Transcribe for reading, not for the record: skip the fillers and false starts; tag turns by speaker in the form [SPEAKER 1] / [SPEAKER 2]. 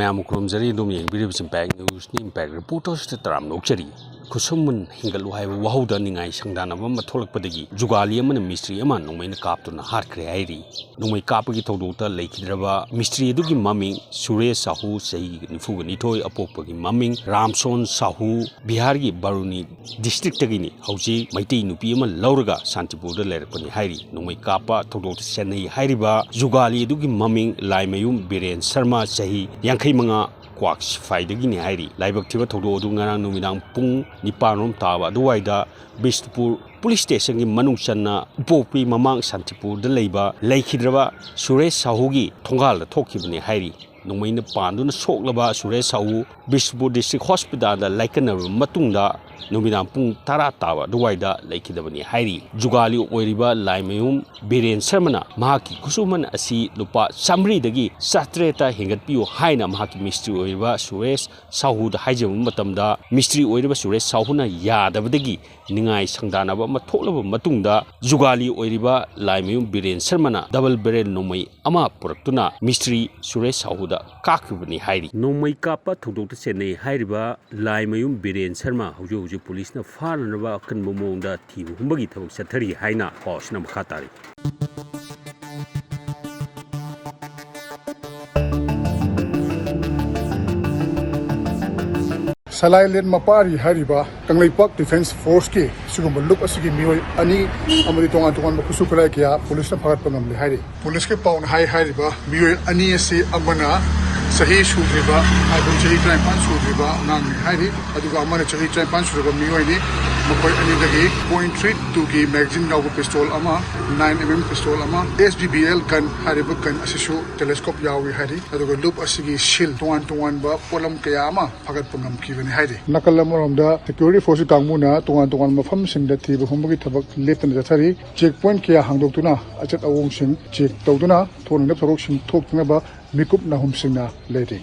[SPEAKER 1] Mayam Krumzari Domi, Biribs Impact News, Impact Reporters, the Tram Nokchari, Khutsumal, Hengatlu, Wahouda, Ningai, Sangdana, Matholakpadei, Jugali, and Mistri, Aman, no main Kaptuna, Hatkhre, no may Kapaki Todota, Lake Drava, Mistri, Duki Mumming, Sure Sahu, Say, Nifuganito, Apopagi Mumming, Ramson, Sahu, Bihari, Baruni, District Tagini, Hausi, Maiti, Nupiama, Lauraga, Santipur, the Lerpani Hairi, no may Kapa, Todota, Senai, Haiba, Jugali, Duki Mumming, Laimayum, Biren, Sarma, Sahi, Yankay Manga. Quacks Faidagini Hairi, Libactiva Todo Dungana Numidang Pung, Nipanum Tawa, Duaida, Bistpur, Police Station in Manusana, Popi Mamang Santipur, the Labor, Lake Hidrava, Sure Sahugi, Tongal, Tokibani Hairi, no main the Pandun Soklaba, Sure Sahu, Bistpur District Hospital, the Laikana Matunda, Numidang Pung Taratawa, Duaida, Lake Hidavani Hairi, Jugali, Oiriba, Laimeum, Biren Sermana, Mahaki, Khutsumal, Asi, Lupa, Samri Dagi, Satreta, Hengatlu, Haina, Mahaki, Mistri, Oiriba, Sures, Sahu, the Hajam Matamda, Mistri, Oiriba, Sures, Sahuna, Yadavagi, Ningai, Sangdana, Matolava, Matunda, Jugali, Oiriba, Laimeum, Biren Sermana, Double Beren, Nomai, Ama, Kaptuna, Mistri, Sures, Sahuda, Kakubani Hairi, Nomai Kappa, Todo Sene, Haiba, Laimeum, Biren Serma, Hujo. Police na Farnava can Momonda Team Humbagita Satari Haina, Osnam Khatari.
[SPEAKER 2] Salailen Mapari Haiba, Kanglaipak Defense Force K, Sugum look as Mio, Ani, Amaditonga to one Makusukurakia, Police of Harpangam Hari. Police Pound High Haiba, Mio, Ani, say Amana. Sahi Shudriba, I will say try punch Shudriba, Nan Hari, Adugamana Chahi try punch Riba Miwani, Makoy Anidagi, .32 magazine now pistol Ama, 9mm pistol Ama, SBBL gun, Haribu gun Asishu, telescope Yawi Hari, Aduga loop Asigi shield, 1 ba, Polam Kayama, Pagat Pungam Kivan Hari. Nakalamuramda, security force Kamuna, 1 Mafam Sing the Tibu Humagi Tabak, left in the Tari, checkpoint Kia Hangdokuna, Achat Awong Sing, check Toduna, Tonan the Rokshin, talking about Mikup Nahum Singna, lady.